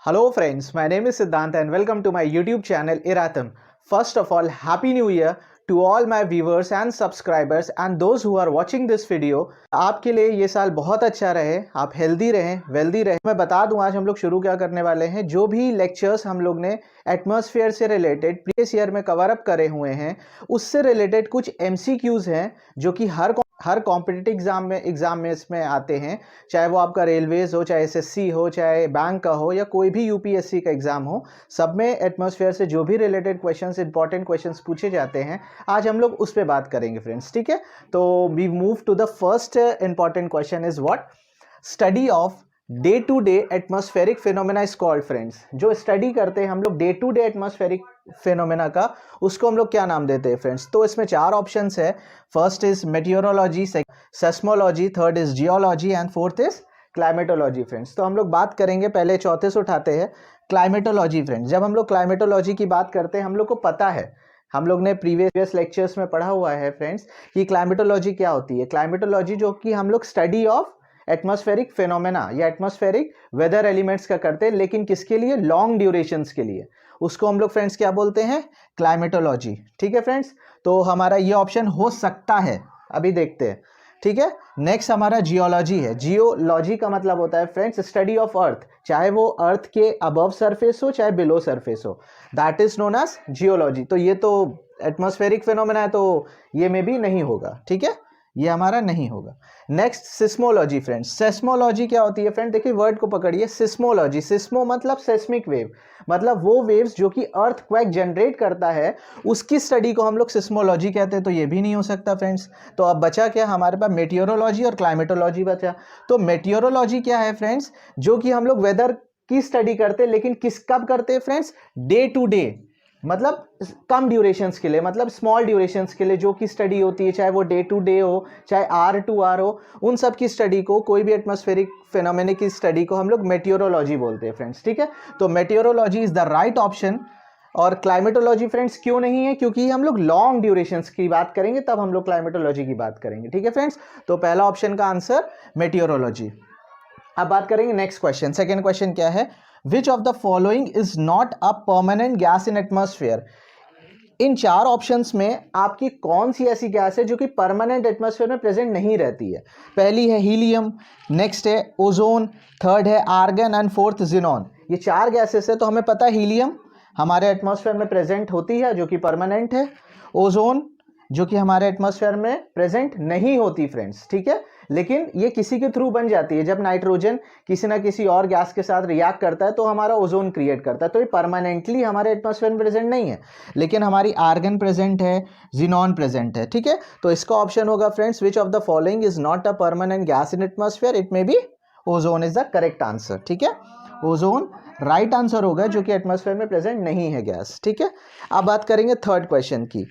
Hello friends, my name is Siddhant and welcome to my YouTube channel Iratham. First of all, Happy New Year to all my viewers and subscribers and those who are watching this video. आपके लिए ये साल बहुत अच्छा रहे, आप healthy रहें, wealthy रहें। मैं बता दूं आज हम लोग शुरू क्या करने वाले हैं। जो भी लेक्चर्स हम लोग ने एटमॉस्फेयर से रिलेटेड प्रीवियस ईयर में कवर अप करे हुए हैं, उससे रिलेटेड कुछ MCQs हैं जो कि हर कॉम्पिटिटिव एग्जाम में इसमें आते हैं, चाहे वो आपका रेलवेज हो, चाहे SSC हो, चाहे बैंक का हो या कोई भी UPSC का एग्जाम हो, सब में एटमॉस्फेयर से जो भी रिलेटेड क्वेश्चंस, इंपॉर्टेंट क्वेश्चंस पूछे जाते हैं। आज हम लोग उस पर बात करेंगे फ्रेंड्स, ठीक है। तो we move to the first important question is what study of day to day atmospheric phenomena is called. Friends, जो स्टडी करते हैं हम लोग day to day atmospheric phenomena का, उसको हम लोग क्या नाम देते हैं फ्रेंड्स। तो इसमें चार ऑप्शंस है। First is meteorology, seismology, third is geology and fourth is climatology. Friends, तो हम लोग बात करेंगे, पहले चौथे से उठाते हैं क्लाइमेटोलॉजी। फ्रेंड्स, जब हम लोग क्लाइमेटोलॉजी की बात करते हैं, हम लोग को पता है, हम लोग ने प्रीवियस लेक्चर्स में पढ़ा हुआ है फ्रेंड्स कि क्लाइमेटोलॉजी क्या होती है। क्लाइमेटोलॉजी जो कि हम लोग स्टडी ऑफ एटमॉस्फेरिक फिनोमेना या एटमॉस्फेरिक वेदर एलिमेंट्स का करते हैं, लेकिन किसके लिए? लॉन्ग ड्यूरेशंस के लिए। उसको हम लोग फ्रेंड्स क्या बोलते हैं? क्लाइमेटोलॉजी। ठीक है फ्रेंड्स, तो हमारा ये ऑप्शन हो सकता है, अभी देखते हैं। ठीक है, नेक्स्ट हमारा जियोलॉजी है। जियोलॉजी का मतलब होता है फ्रेंड्स स्टडी ऑफ अर्थ, चाहे वो अर्थ के अबव सरफेस हो चाहे बिलो सरफेस हो, that is known as geology. तो ये तो एटमॉस्फेरिक फिनोमेना है, तो ये में भी नहीं होगा। ठीक है, ये हमारा नहीं होगा। Next seismology. फ्रेंड्स, सेस्मोलॉजी क्या होती है? फ्रेंड देखिए, वर्ड को पकड़िए, सिस्मोलॉजी। सिस्मो मतलब सेस्मिक वेव, मतलब वो वेव्स जो कि अर्थक्वेक जनरेट करता है, उसकी स्टडी को हम लोग सिस्मोलॉजी कहते हैं। तो ये भी नहीं हो सकता फ्रेंड्स। तो अब बचा क्या हमारे पास? मेटियोरोलॉजी और क्लाइमेटोलॉजी बचा। तो मेटियोरोलॉजी क्या है फ्रेंड्स? जो कि हम लोग वेदर की स्टडी करते हैं, लेकिन कब करते हैं फ्रेंड्स? डे टू डे, मतलब कम ड्यूरेशंस के लिए, मतलब स्मॉल ड्यूरेशंस के लिए जो की स्टडी होती है, चाहे वो डे टू डे हो चाहे आर टू आर हो, उन सब की स्टडी को, कोई भी एटमॉस्फेरिक फिनोमेना की स्टडी को हम लोग मेटियोरोलॉजी बोलते हैं फ्रेंड्स। ठीक है, तो meteorology is the right option. और क्लाइमेटोलॉजी फ्रेंड्स क्यों नहीं है? क्योंकि हम लोग लॉन्ग ड्यूरेशंस की बात करेंगे, तब हम लोग क्लाइमेटोलॉजी की बात करेंगे। ठीक है फ्रेंड्स, तो पहला ऑप्शन का आंसर मेटियोरोलॉजी। अब बात करेंगे नेक्स्ट क्वेश्चन। सेकेंड क्वेश्चन क्या है? Which of the following is not a permanent gas in atmosphere? इन चार ऑप्शंस में आपकी कौन सी ऐसी गैस है जो कि परमानेंट एटमॉस्फेयर में प्रेजेंट नहीं रहती है? पहली है हीलियम, नेक्स्ट है ओजोन, थर्ड है आर्गन एंड फोर्थ जिनॉन। ये चार गैसेस है। तो हमें पता है हीलियम हमारे एटमॉस्फेयर में प्रेजेंट होती है जो कि परमानेंट है, ओजोन जो कि हमारे एटमॉस्फेयर में प्रेजेंट नहीं होती फ्रेंड्स। ठीक है, लेकिन ये किसी के थ्रू बन जाती है। जब नाइट्रोजन किसी ना किसी और गैस के साथ रिएक्ट करता है तो हमारा ओजोन क्रिएट करता है। तो ये परमानेंटली हमारे एटमॉस्फेयर में प्रेजेंट नहीं है, लेकिन हमारी आर्गन प्रेजेंट है, जिनॉन प्रेजेंट है। ठीक है, तो इसका ऑप्शन होगा friends, which of the following is not a permanent gas in atmosphere? It may be ozone is the correct answer. ठीक है, ओजोन राइट आंसर होगा, जो कि एटमॉस्फेयर में प्रेजेंट नहीं है गैस। ठीक है, अब बात करेंगे थर्ड क्वेश्चन की।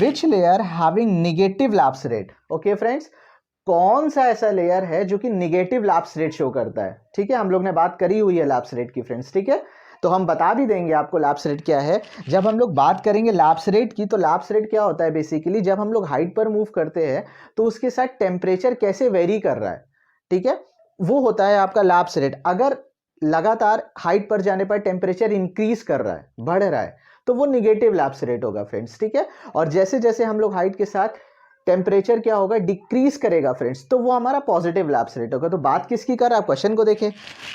Which layer having negative lapse rate? Okay friends, कौन सा ऐसा लेयर है जो कि निगेटिव लैप्स रेट शो करता है? ठीक है, हम लोग ने बात करी हुई है लैप्स रेट की फ्रेंड्स। ठीक है, तो हम बता भी देंगे आपको लैप्स रेट क्या है। जब हम लोग बात करेंगे लैप्स रेट की, तो लैप्स रेट क्या होता है बेसिकली? जब हम लोग हाइट पर मूव करते हैं तो उसके साथ टेम्परेचर कैसे वेरी कर रहा है, ठीक है, वो होता है आपका लैप्स रेट। अगर लगातार हाइट पर जाने पर टेम्परेचर इंक्रीज कर रहा है, बढ़ रहा है, तो वो निगेटिव लैप्स रेट होगा फ्रेंड्स। ठीक है, और जैसे जैसे हम लोग हाइट के साथ टेम्परेचर क्या होगा? डिक्रीज करेगा फ्रेंड्स, तो वो हमारा पॉजिटिव लैप्स रेट होगा। तो बात किसकी कर रहा है? आप क्वेश्चन को देखें,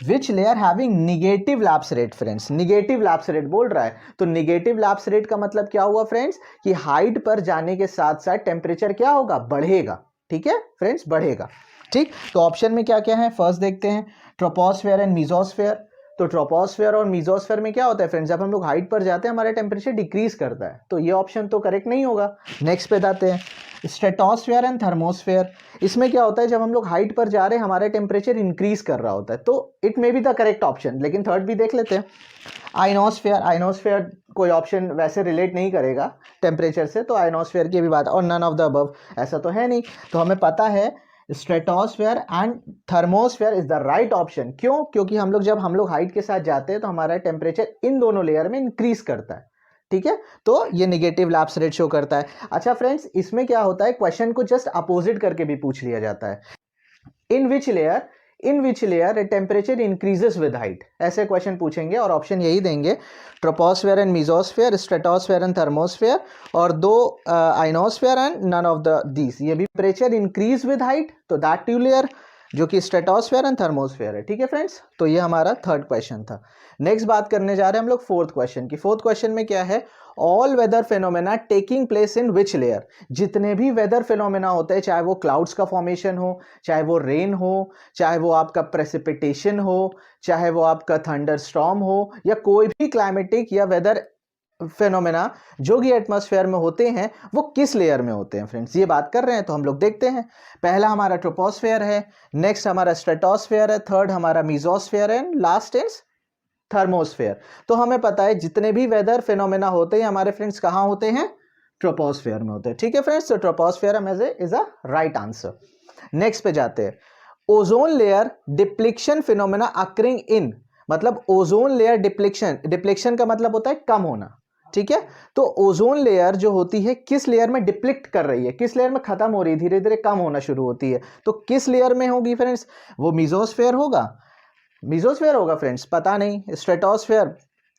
which layer having negative lapse rate? Friends, negative lapse rate बोल रहा है। तो निगेटिव लैप्स रेट का मतलब क्या हुआ फ्रेंड्स? कि हाइट पर जाने के साथ साथ टेम्परेचर क्या होगा? बढ़ेगा। ठीक है फ्रेंड्स, बढ़ेगा। ठीक, तो ऑप्शन में क्या क्या है? फर्स्ट देखते हैं, ट्रोपोस्फेयर एंड मीजोस्फेयर। तो ट्रोपोस्फेयर और मीजोस्फेयर में क्या होता है फ्रेंड्स? जब हम लोग हाइट पर जाते हैं हमारा टेम्परेचर डिक्रीज करता है, तो ये ऑप्शन तो करेक्ट नहीं होगा। नेक्स्ट पे जाते हैं, स्ट्रेटोस्फेयर एंड थर्मोस्फेयर। इसमें क्या होता है? जब हम लोग हाइट पर जा रहे हैं हमारा टेम्परेचर इंक्रीज कर रहा होता है, तो it may be the correct option. लेकिन थर्ड भी देख लेते हैं, आइनोस्फेयर। आइनोस्फेयर कोई ऑप्शन वैसे रिलेट नहीं करेगा टेम्परेचर से, तो आइनोस्फेयर की भी बात, और नन ऑफ द अबव ऐसा तो है नहीं। तो हमें पता है stratosphere and thermosphere is the right option. क्यों? क्योंकि जब हम लोग हाइट के साथ जाते हैं तो हमारा टेम्परेचर इन दोनों लेयर में इंक्रीज करता है। ठीक है, तो ये निगेटिव लैप्स रेट शो करता है। अच्छा फ्रेंड्स, इसमें क्या होता है? क्वेश्चन को जस्ट अपोजिट करके भी पूछ लिया जाता है। In which layer in which layer temperature increases with height. ऐसे क्वेश्चन पूछेंगे और ऑप्शन यही देंगे, troposphere and mesosphere, stratosphere and thermosphere, और दो ionosphere and none of the these. ये भी टेम्परेचर इंक्रीज विद हाइट, तो दैट टू लेयर जो कि स्ट्रेटोस्फेयर एंड थर्मोस्फेयर है। ठीक है फ्रेंड्स, तो ये हमारा थर्ड क्वेश्चन था। नेक्स्ट बात करने जा रहे हैं हम लोग फोर्थ क्वेश्चन की। फोर्थ क्वेश्चन में क्या है, all weather phenomena taking place in which layer. जितने भी वेदर फिनोमेना होते हैं, चाहे वो क्लाउड्स का फॉर्मेशन हो, चाहे वो रेन हो, चाहे वो आपका प्रेसिपिटेशन हो, चाहे वो आपका थंडर स्टॉर्म हो, या कोई भी क्लाइमेटिक या वेदर फेनोमेना जो कि एटमॉस्फेयर में होते हैं, वो किस लेयर में होते हैं फ्रेंड्स, ये बात कर रहे हैं। तो हम लोग देखते हैं, पहला हमारा ट्रोपोस्फेयर है, नेक्स्ट हमारा स्ट्रेटोस्फेयर है, थर्ड हमारा मीजोस्फेयर है, लास्ट इज थर्मोस्फेयर। तो हमें पता है जितने भी वेदर फिनोमेना होते हैं हमारे फ्रेंड्स कहां होते हैं, ट्रोपोस्फेयर में होते हैं। ठीक है फ्रेंड्स, तो troposphere is a right answer. Next पे जाते हैं, ozone layer depletion phenomena occurring in, मतलब ओजोन लेयर डिप्लीशन, डिप्लीशन का मतलब होता है कम होना। ठीक है, तो ओजोन लेयर जो होती है किस लेयर में डिप्लीट कर रही है, किस लेयर में खत्म हो रही है, धीरे धीरे कम होना शुरू होती है। तो किस लेयर में होगी फ्रेंड्स, वो मीजोस्फेयर होगा, मीजोस्फेयर होगा फ्रेंड्स, पता नहीं, stratosphere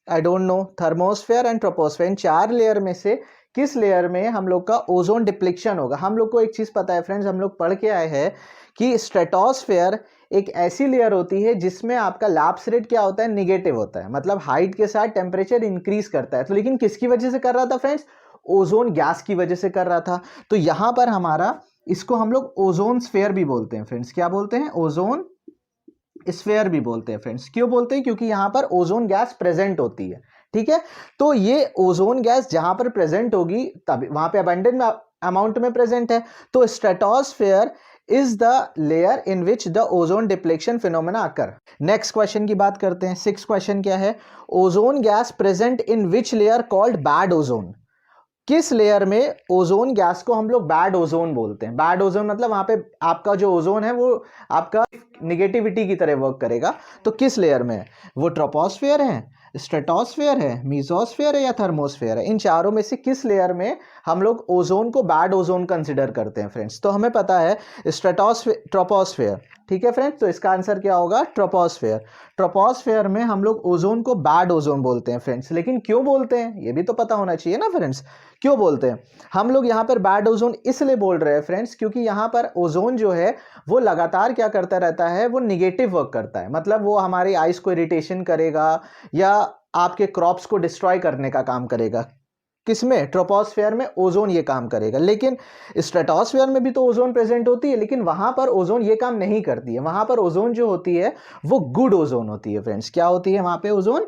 I don't know, thermosphere and troposphere, इन चार लेयर में से किस लेयर में हम लोग का ओजोन डिप्लीशन होगा। हम लोग को एक चीज पता है फ्रेंड्स, हम लोग पढ़ के आए हैं कि स्ट्रेटोस्फेयर एक ऐसी लेयर होती है जिसमें आपका लैप्स रेट क्या होता है, निगेटिव होता है, मतलब हाइट के साथ टेम्परेचर इंक्रीज करता है। तो लेकिन किसकी वजह से कर रहा था फ्रेंड्स, ओजोन गैस की वजह से कर रहा था। तो यहां पर हमारा, इसको हम लोग ओजोन स्फेयर भी बोलते हैं फ्रेंड्स, क्या बोलते हैं, ओजोन स्फेयर भी बोलते हैं फ्रेंड्स। क्यों बोलते हैं, क्योंकि यहां पर ओजोन गैस प्रेजेंट होती है। ठीक है, तो ये ओजोन गैस जहां पर प्रेजेंट होगी तब वहां पे अबंडेंट अमाउंट में प्रेजेंट है। तो stratosphere is the layer in which the ozone depletion phenomena occur. Next question की बात करते हैं। सिक्स क्वेश्चन क्या है, ozone gas present in which layer called bad ozone. किस लेयर में ओजोन गैस को हम लोग बैड ओजोन बोलते हैं। बैड ओजोन मतलब वहां पे आपका जो ओजोन है वो आपका निगेटिविटी की तरह वर्क करेगा। तो किस लेयर में है, वो ट्रोपोस्फेयर है, स्ट्रेटोस्फेयर है, मीजोस्फेयर है, या थर्मोस्फेयर है। इन चारों में से किस लेयर में हम लोग ओजोन को बैड ओजोन कंसिडर करते हैं फ्रेंड्स। तो हमें पता है स्ट्रेटोस्फेयर, ट्रोपोस्फेयर। ठीक है फ्रेंड्स, तो इसका आंसर क्या होगा, ट्रोपोस्फेयर। ट्रोपोस्फेयर में हम लोग ओजोन को बैड ओजोन बोलते हैं फ्रेंड्स। लेकिन क्यों बोलते हैं ये भी तो पता होना चाहिए ना फ्रेंड्स, क्यों बोलते हैं। हम लोग यहाँ पर बैड ओजोन इसलिए बोल रहे हैं फ्रेंड्स, क्योंकि यहाँ पर ओजोन जो है वो लगातार क्या करता रहता है, वो निगेटिव वर्क करता है। मतलब वो हमारी आइस को इरिटेशन करेगा या आपके क्रॉप्स को डिस्ट्रॉय करने का काम करेगा। किसमें, ट्रोपोस्फेयर में ओजोन ये काम करेगा। लेकिन स्ट्रेटोस्फेयर में भी तो ओजोन प्रेजेंट होती है, लेकिन वहां पर ओजोन ये काम नहीं करती है। वहां पर ओजोन जो होती है वो गुड ओजोन होती है फ्रेंड्स। क्या होती है वहां पे, ओजोन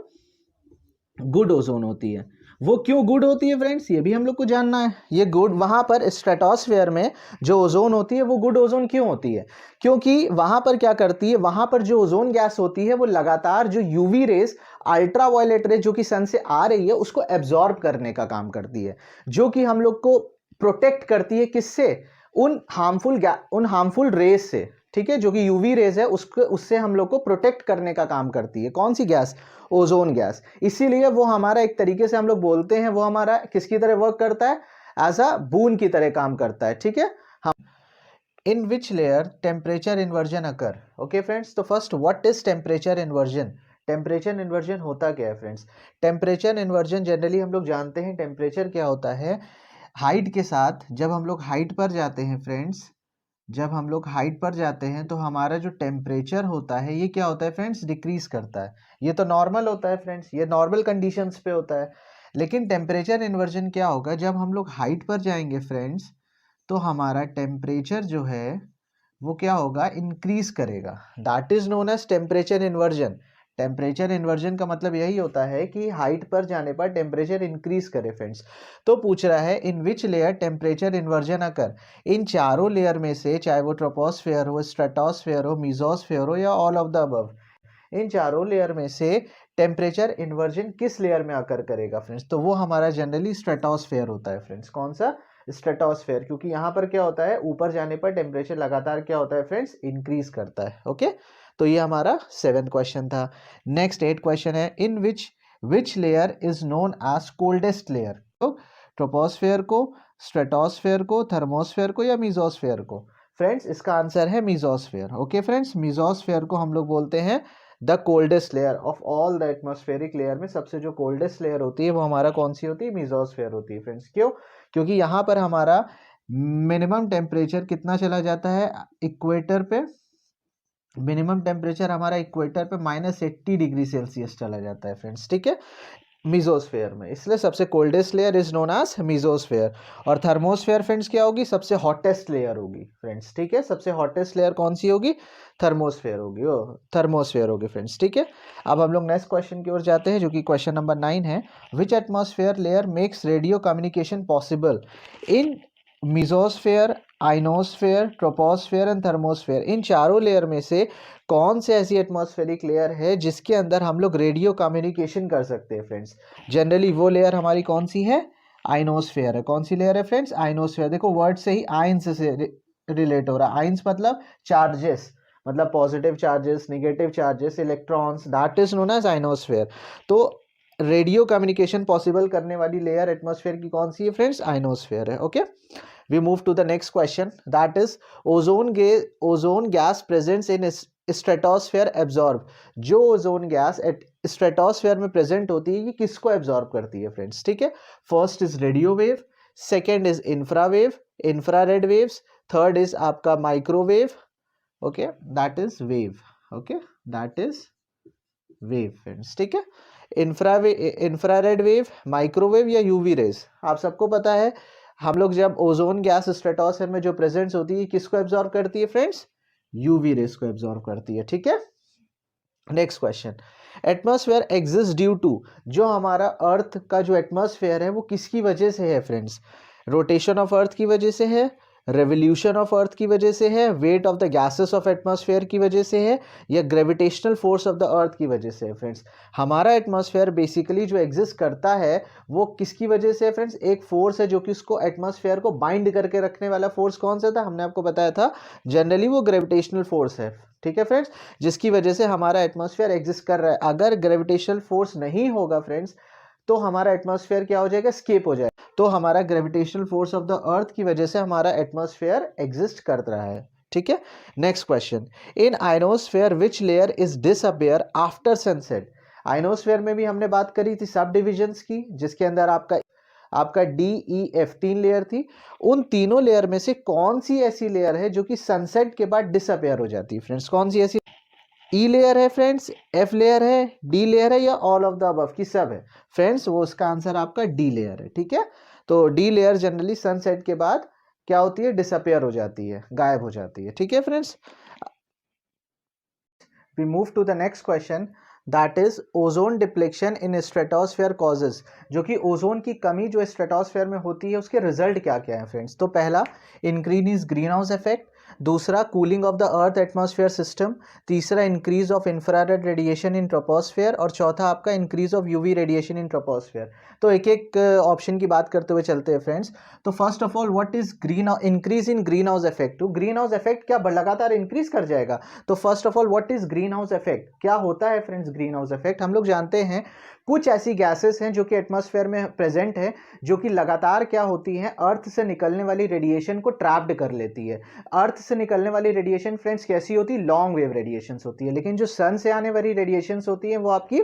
गुड ओजोन होती है। वो क्यों गुड होती है फ्रेंड्स, ये भी हम लोग को जानना है। ये गुड, वहां पर स्ट्रेटोस्फेयर में जो ओजोन होती है वो गुड ओजोन क्यों होती है, क्योंकि वहां पर क्या करती है, वहां पर जो ओजोन गैस होती है वो लगातार जो UV rays, ultra violet rays जो कि सन से आ रही है उसको एब्जॉर्ब करने का काम करती है, जो कि हम लोग को प्रोटेक्ट करती है किससे, उन हार्मफुल रेस से। ठीक है, जो कि यूवी रेज है उसको, उससे हम लोग को प्रोटेक्ट करने का काम करती है। कौन सी गैस, ओजोन गैस। इसीलिए वो हमारा एक तरीके से हम लोग बोलते हैं वो हमारा किसकी तरह वर्क करता है, एज अ बून की तरह काम करता है। ठीक है, हम in which layer temperature inversion occur. Okay friends, तो first what is temperature inversion. Temperature inversion होता क्या है फ्रेंड्स, टेम्परेचर इन्वर्जन जनरली हम लोग जानते हैं टेम्परेचर क्या होता है, हाइट के साथ जब हम लोग हाइट पर जाते हैं फ्रेंड्स, जब हम लोग हाइट पर जाते हैं तो हमारा जो टेम्परेचर होता है ये क्या होता है फ्रेंड्स, डिक्रीज करता है। ये तो नॉर्मल होता है फ्रेंड्स, ये नॉर्मल कंडीशंस पे होता है। लेकिन टेम्परेचर इन्वर्जन क्या होगा, जब हम लोग हाइट पर जाएंगे फ्रेंड्स तो हमारा टेम्परेचर जो है वो क्या होगा, इंक्रीज करेगा। That is known as temperature inversion. Temperature inversion का मतलब यही होता है कि हाइट पर जाने पर टेम्परेचर इंक्रीज करे फ्रेंड्स। तो पूछ रहा है in which layer temperature inversion अकर। इन चारों लेयर में से, चाहे वो ट्रोपोस्फेयर हो, स्ट्रेटोस्फेयर हो, मीजोस्फेयर हो, या ऑल ऑफ द अबव, इन चारों लेयर में से टेम्परेचर इन्वर्जन किस लेयर में आकर करेगा फ्रेंड्स। तो वो हमारा जनरली स्ट्रेटोस्फेयर होता है फ्रेंड्स। कौन सा, स्ट्रेटोस्फेयर, क्योंकि यहाँ पर क्या होता है, ऊपर जाने पर टेम्परेचर लगातार क्या होता है फ्रेंड्स, इंक्रीज करता है। ओके, तो ये हमारा 7th क्वेश्चन था। नेक्स्ट 8th क्वेश्चन है, in which layer is known as coldest layer. तो ट्रोपोस्फेयर को, स्ट्रेटोस्फेयर को, थर्मोस्फेयर को, या मीजोस्फेयर को। फ्रेंड्स इसका आंसर है मीजोस्फेयर। ओके फ्रेंड्स, मीजोस्फेयर को हम लोग बोलते हैं the coldest layer of all the atmospheric layer में सबसे जो कोल्डेस्ट लेयर होती है वो हमारा कौन सी होती है? मीजोस्फेयर होती है फ्रेंड्स। क्यों? क्योंकि यहाँ पर हमारा मिनिमम टेम्परेचर कितना चला जाता है इक्वेटर पे? मिनिमम टेम्परेचर हमारा इक्वेटर पे -80 डिग्री सेल्सियस चला जाता है फ्रेंड्स, ठीक है, मीजोस्फेयर में। इसलिए सबसे coldest layer is known as mesosphere. और थर्मोस्फेयर फ्रेंड्स क्या होगी? सबसे हॉटेस्ट लेयर होगी फ्रेंड्स, ठीक है। सबसे हॉटेस्ट लेयर कौन सी होगी? थर्मोस्फेयर होगी, थर्मोस्फेयर होगी फ्रेंड्स, ठीक है। अब हम लोग नेक्स्ट क्वेश्चन की ओर जाते हैं जो कि क्वेश्चन नंबर 9 है। Which atmosphere layer makes radio communication possible? इन mesosphere, ionosphere, troposphere and thermosphere, इन चारों लेयर में से कौन से ऐसी एटमॉस्फेरिक लेयर है जिसके अंदर हम लोग रेडियो कम्युनिकेशन कर सकते हैं फ्रेंड्स? जनरली वो लेयर हमारी कौन सी है? आइनोस्फेयर है। कौन सी लेयर है फ्रेंड्स? आइनोस्फेयर। देखो वर्ड से ही आइंस से रिलेट हो रहा है। आइंस मतलब चार्जेस, मतलब positive charges, negative charges, electrons, that is known as ionosphere. तो रेडियो कम्युनिकेशन पॉसिबल करने वाली लेयर एटमॉस्फेयर की कौन सी है फ्रेंड्स? आइनोस्फेयर है। Okay, we move to the next question, that is ozone gas presence in stratosphere absorb. जो ozone gas stratosphere में प्रेजेंट होती है ये किसको एब्जॉर्ब करती है फ्रेंड्स, ठीक है। First is radio wave, second is infrawave, infrared waves, third is आपका microwave, okay, that is wave, okay, that is wave friends, ठीक है। इंफ्रारेड वेव, माइक्रोवेव या यूवी रेज, आप सबको पता है हम लोग जब ओजोन गैस स्ट्रेटोस्फेयर में जो प्रेजेंस होती है किसको एब्जॉर्ब करती है फ्रेंड्स? यूवी रेस को एब्जॉर्ब करती है, ठीक है। Next question, atmosphere exist due to, जो हमारा अर्थ का जो एटमॉस्फेयर है वो किसकी वजह से है फ्रेंड्स? रोटेशन ऑफ अर्थ की वजह से है, रेवोल्यूशन ऑफ अर्थ की वजह से है, weight of the gases of atmosphere की वजह से है, या ग्रेविटेशनल फोर्स ऑफ द अर्थ की वजह से है फ्रेंड्स? हमारा एटमॉस्फेयर बेसिकली जो एग्जिस्ट करता है वो किसकी वजह से है फ्रेंड्स? एक फोर्स है जो कि उसको एटमॉस्फेयर को बाइंड करके रखने वाला फोर्स कौन सा था? हमने आपको बताया था जनरली वो ग्रेविटेशनल फोर्स है, ठीक है फ्रेंड्स, जिसकी वजह से हमारा एटमॉस्फेयर एग्जिस्ट कर रहा है। अगर ग्रेविटेशनल फोर्स नहीं होगा फ्रेंड्स तो हमारा एटमॉस्फेयर क्या हो जाएगा? स्केप हो जाएगा। तो हमारा ग्रेविटेशनल फोर्स ऑफ द अर्थ की वजह से हमारा एटमॉस्फेयर एग्जिस्ट कर रहा है, ठीक है। Next question, in ionosphere which layer is disappear after sunset? Ionosphere में भी हमने बात करी थी सब डिविजन्स की, जिसके अंदर आपका DEF 3 लेयर थी। उन तीनों लेयर में से कौन सी ऐसी लेयर है जो कि सनसेट के बाद डिसअपियर हो जाती है फ्रेंड्स? कौन सी ऐसी? ई लेयर है फ्रेंड्स, एफ लेयर है, डी लेयर है, या ऑल ऑफ द अबव की सब है फ्रेंड्स? वो उसका आंसर आपका डी लेयर है, ठीक है। तो डी लेयर जनरली सनसेट के बाद क्या होती है? डिसअपियर हो जाती है, गायब हो जाती है, ठीक है friends. We move to the next question, that is ozone depletion in stratosphere causes. जो कि ओजोन की कमी जो स्ट्रेटोस्फेयर में होती है उसके रिजल्ट क्या क्या है फ्रेंड्स? तो पहला, इंक्रीज ग्रीन हाउस इफेक्ट, दूसरा cooling of the earth atmosphere system, तीसरा increase of infrared radiation in troposphere, और चौथा आपका increase of UV radiation in troposphere. तो एक एक ऑप्शन की बात करते हुए चलते हैं फ्रेंड्स। तो first of all, what is increase in green house effect? तो ग्रीन हाउस इफेक्ट क्या लगातार इंक्रीज कर जाएगा? तो first of all, what is green house effect? क्या होता है फ्रेंड्स ग्रीन हाउस इफेक्ट? हम लोग जानते हैं कुछ ऐसी गैसेस हैं जो कि एटमॉस्फेयर में प्रेजेंट है, जो कि लगातार क्या होती हैं? अर्थ से निकलने वाली रेडिएशन को ट्रैप्ड कर लेती है। अर्थ से निकलने वाली रेडिएशन फ्रेंड्स कैसी होती है? लॉन्ग वेव रेडिएशन होती है। लेकिन जो सन से आने वाली रेडिएशन होती है वो आपकी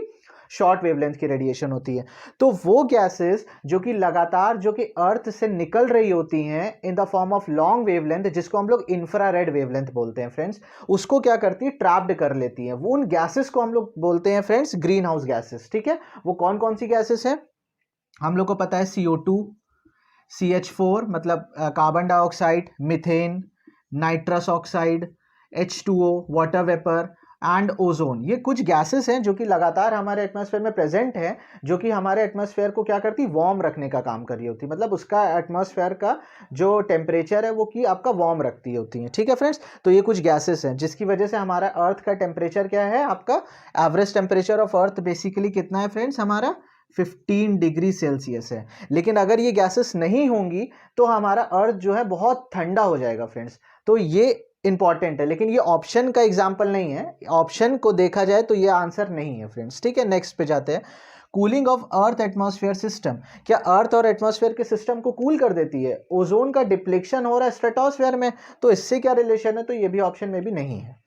शॉर्ट वेवलेंथ की रेडिएशन होती है। तो वो गैसेस जो कि लगातार जो कि अर्थ से निकल रही होती हैं in the form of long wavelength, जिसको हम लोग इंफ्रारेड वेवलेंथ बोलते हैं फ्रेंड्स, उसको क्या करती है? ट्रैप्ड कर लेती है। वो उन गैसेस को हम लोग बोलते हैं फ्रेंड्स ग्रीन हाउस गैसेस, ठीक है। वो कौन कौन सी गैसेस हैं? हम लोग को पता है CO2, CH4 मतलब carbon dioxide, methane, nitrous oxide, H2O water vapour and ozone. ये कुछ गैसेस हैं जो कि लगातार हमारे एटमॉस्फेयर में प्रेजेंट है, जो कि हमारे एटमॉस्फेयर को क्या करती? वार्म रखने का काम कर रही होती है। मतलब उसका एटमॉस्फेयर का जो टेम्परेचर है वो कि आपका वार्म रखती होती है, ठीक है फ्रेंड्स। तो ये कुछ गैसेस हैं जिसकी वजह से हमारा अर्थ का टेम्परेचर क्या है? आपका average temperature of earth basically कितना है फ्रेंड्स? हमारा 15 डिग्री सेल्सियस है। लेकिन अगर ये गैसेस नहीं होंगी तो हमारा अर्थ जो है बहुत ठंडा हो जाएगा फ्रेंड्स। तो ये इंपॉर्टेंट है, लेकिन ये ऑप्शन का एग्जाम्पल नहीं है। ऑप्शन को देखा जाए तो ये आंसर नहीं है फ्रेंड्स, ठीक है। नेक्स्ट पे जाते हैं। Cooling of earth atmosphere system, क्या अर्थ और एटमॉस्फेयर के सिस्टम को कूल कर देती है? ओजोन का डिप्लेक्शन हो रहा है स्ट्रेटोस्फेयर में, तो इससे क्या रिलेशन है? तो ये भी ऑप्शन में भी नहीं है।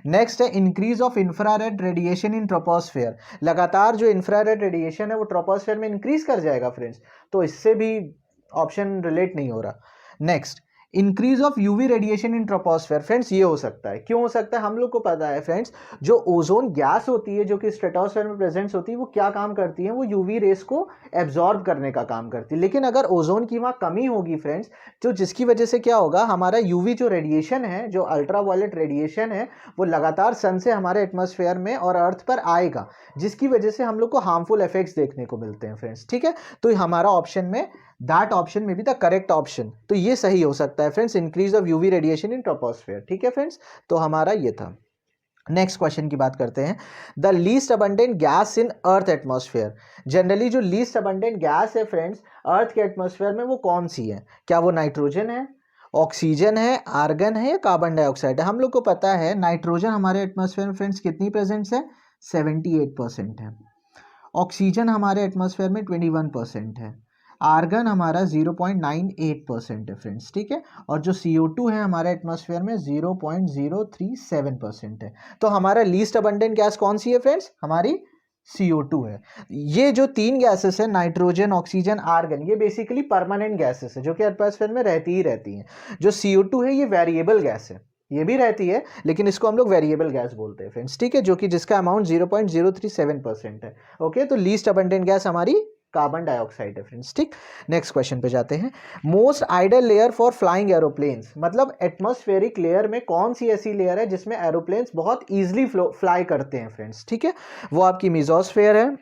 नेक्स्ट है increase of infrared radiation in troposphere, लगातार जो इंफ्रारेड रेडिएशन है वो ट्रोपोस्फेयर में इंक्रीज कर जाएगा फ्रेंड्स, तो इससे भी ऑप्शन रिलेट नहीं हो रहा। Next increase of UV radiation in troposphere, friends ये हो सकता है। क्यों हो सकता है? हम लोग को पता है फ्रेंड्स, जो ओजोन गैस होती है जो कि स्ट्रेटोस्फेयर में प्रेजेंट होती है, वो क्या काम करती है? वो यूवी रेस को एब्जॉर्ब करने का काम करती है। लेकिन अगर ओजोन की वहाँ कमी होगी फ्रेंड्स, तो जिसकी वजह से क्या होगा, हमारा यूवी जो रेडिएशन है, जो अल्ट्रावायलेट रेडिएशन है, वो लगातार सन से हमारे एटमॉस्फेयर में और अर्थ पर आएगा, जिसकी वजह से हम लोग को हार्मफुल इफेक्ट्स देखने को मिलते हैं फ्रेंड्स। ठीक है, तो हमारा ऑप्शन में दैट ऑप्शन में भी द करेक्ट ऑप्शन, तो ये सही हो सकता है friends, increase of UV radiation in troposphere. ठीक है फ्रेंड्स, तो हमारा ये था। नेक्स्ट क्वेश्चन की बात करते हैं, the least abundant gas in earth atmosphere, generally जो लीस्ट अबंडेंट गैस है फ्रेंड्स अर्थ के एटमॉस्फेयर में, वो कौन सी है? क्या वो नाइट्रोजन है, ऑक्सीजन है, आर्गन है या कार्बन डाइऑक्साइड है? हम लोग को पता है नाइट्रोजन हमारे एटमॉस्फेयर में फ्रेंड्स कितनी प्रेजेंट है? 78% है। ऑक्सीजन हमारे एटमॉस्फेयर में 21% है। आर्गन हमारा 0.98% है फ्रेंड्स। ठीक है, और जो CO2 है हमारे एटमॉस्फेयर में 0.037% है। तो हमारा लीस्ट अबंडेंट गैस कौन सी है फ्रेंड्स? हमारी CO2 है। ये जो तीन गैसेस है, नाइट्रोजन, ऑक्सीजन, आर्गन, ये बेसिकली परमानेंट गैसेस है जो कि एटमॉस्फेयर में रहती ही रहती हैं। जो CO2 है ये वेरिएबल गैस है, ये भी रहती है लेकिन इसको हम लोग वेरिएबल गैस बोलते हैं फ्रेंड्स। ठीक है, जो कि जिसका अमाउंट 0.037% है। ओके, तो लीस्ट अबंडेंट गैस हमारी कार्बन डाइऑक्साइड है फ्रेंड्स। ठीक, नेक्स्ट क्वेश्चन पे जाते हैं। Most ideal layer for flying aeroplanes, मतलब एटमॉस्फेरिक लेयर में कौन सी ऐसी लेयर है जिसमें एरोप्लेन्स बहुत इजीली फ्लाई करते हैं फ्रेंड्स? ठीक है, वो आपकी मेसोस्फेयर है,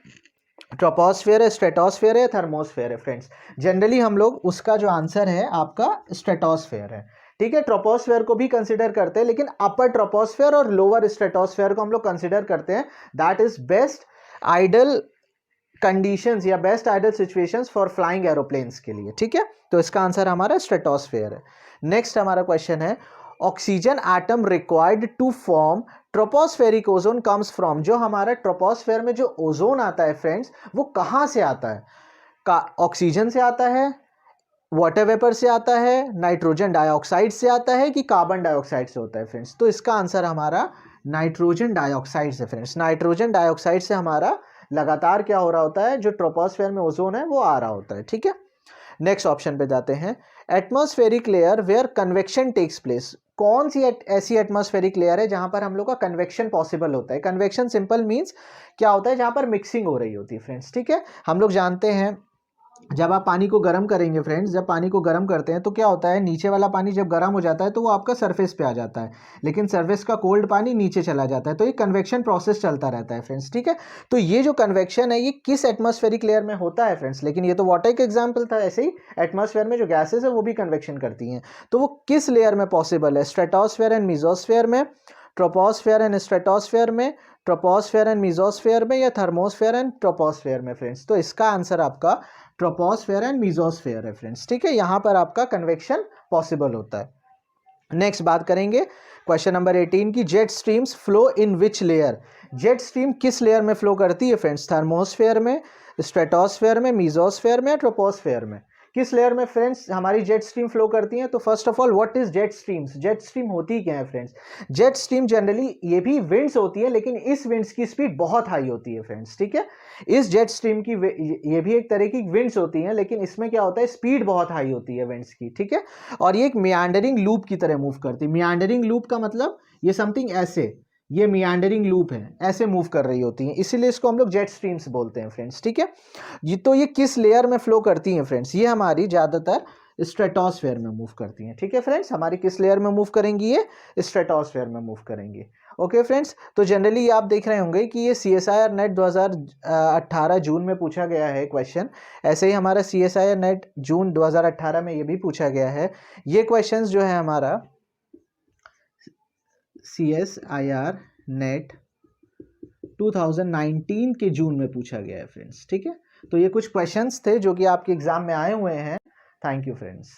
ट्रोपोस्फेयर है, स्ट्रेटोस्फेयर है, थर्मोस्फेयर है फ्रेंड्स। जनरली हम लोग उसका जो आंसर है आपका स्ट्रेटोस्फेयर है। ठीक है, ट्रोपोस्फेयर को भी कंसीडर करते हैं, लेकिन अपर ट्रोपोस्फेयर और लोअर स्ट्रेटोस्फेयर को हम लोग कंसीडर करते हैं। That is best ideal conditions या best ideal situations for flying aeroplanes के लिए। ठीक है, तो इसका आंसर हमारा स्ट्रेटोस्फेयर है। नेक्स्ट हमारा क्वेश्चन है, oxygen atom required to form tropospheric ozone comes from, जो हमारा ट्रोपोस्फेयर में जो ओजोन आता है फ्रेंड्स, वो कहाँ से आता है? ऑक्सीजन से आता है, वाटर वेपर से आता है, नाइट्रोजन डाइऑक्साइड से आता है, कि कार्बन डाइऑक्साइड से होता है फ्रेंड्स? तो इसका आंसर हमारा नाइट्रोजन डाइऑक्साइड से फ्रेंड्स। नाइट्रोजन डाइऑक्साइड से हमारा लगातार क्या हो रहा होता है, जो ट्रोपोस्फेयर में ओजोन है वो आ रहा होता है। ठीक है, नेक्स्ट ऑप्शन पे जाते हैं। Atmospheric layer where convection takes place, कौन सी ऐसी एटमॉस्फेरिक लेयर है जहां पर हम लोग का कन्वेक्शन पॉसिबल होता है? कन्वेक्शन सिंपल मींस क्या होता है? जहां पर मिक्सिंग हो रही होती है फ्रेंड्स। ठीक है, हम लोग जानते हैं जब आप पानी को गर्म करेंगे फ्रेंड्स, जब पानी को गर्म करते हैं तो क्या होता है, नीचे वाला पानी जब गर्म हो जाता है तो वो आपका सरफेस पे आ जाता है, लेकिन सरफेस का कोल्ड पानी नीचे चला जाता है। तो ये कन्वेक्शन प्रोसेस चलता रहता है फ्रेंड्स। ठीक है, तो ये जो कन्वेक्शन है ये किस एटमॉस्फेरिक लेयर में होता है फ्रेंड्स? लेकिन ये तो वाटर का एग्जाम्पल था, ऐसे ही एटमॉस्फेयर में जो गैसेज है वो भी कन्वेक्शन करती हैं। तो वो किस लेयर में पॉसिबल है? स्ट्रेटोस्फेयर एंड मेसोस्फेयर में, ट्रोपोस्फेयर एंड स्ट्रेटोस्फेयर में, ट्रोपोस्फेयर एंड मेसोस्फेयर में, या थर्मोस्फेयर एंड ट्रोपोस्फेयर में फ्रेंड्स? तो इसका आंसर आपका ट्रोपोस्फेयर एंड मेसोस्फेयर है फ्रेंड्स। ठीक है, यहां पर आपका कन्वेक्शन पॉसिबल होता है। नेक्स्ट बात करेंगे क्वेश्चन नंबर 18 की, jet streams flow in which layer, jet stream किस लेयर में फ्लो करती है फ्रेंड्स? थर्मोस्फेयर में, स्ट्रेटोस्फेयर में, मेसोस्फेयर में, ट्रोपोस्फेयर में? किस लेयर में फ्रेंड्स हमारी जेट स्ट्रीम फ्लो करती है? तो first of all what is jet streams? Jet stream होती क्या है फ्रेंड्स? जेट स्ट्रीम जनरली ये भी विंड्स होती है, लेकिन इस विंड्स की स्पीड बहुत हाई होती है फ्रेंड्स। ठीक है, इस जेट स्ट्रीम की ये भी एक तरह की विंड्स होती हैं, लेकिन इसमें क्या होता है, स्पीड बहुत हाई होती है विंड्स की। ठीक है, और ये एक मियांडरिंग लूप की तरह मूव करती है। मियांडरिंग लूप का मतलब ये समथिंग ऐसे, ये मियांडरिंग लूप है, ऐसे मूव कर रही होती हैं, इसीलिए इसको हम लोग जेट स्ट्रीम्स बोलते हैं फ्रेंड्स। ठीक है, ये तो ये किस लेयर में फ्लो करती हैं फ्रेंड्स? ये हमारी ज़्यादातर स्ट्रेटोस्फेयर में मूव करती हैं। ठीक है फ्रेंड्स, हमारी किस लेयर में मूव करेंगी? ये स्ट्रेटोस्फेयर में मूव करेंगी। ओके फ्रेंड्स, तो जनरली आप देख रहे होंगे कि ये CSIR नेट 2018 जून में पूछा गया है क्वेश्चन। ऐसे ही हमारा CSIR नेट जून 2018 में ये भी पूछा गया है। ये क्वेश्चंस जो है हमारा CSIR नेट 2019 के जून में पूछा गया है फ्रेंड्स। ठीक है, तो ये कुछ क्वेश्चंस थे जो कि आपके एग्जाम में आए हुए हैं। Thank you friends.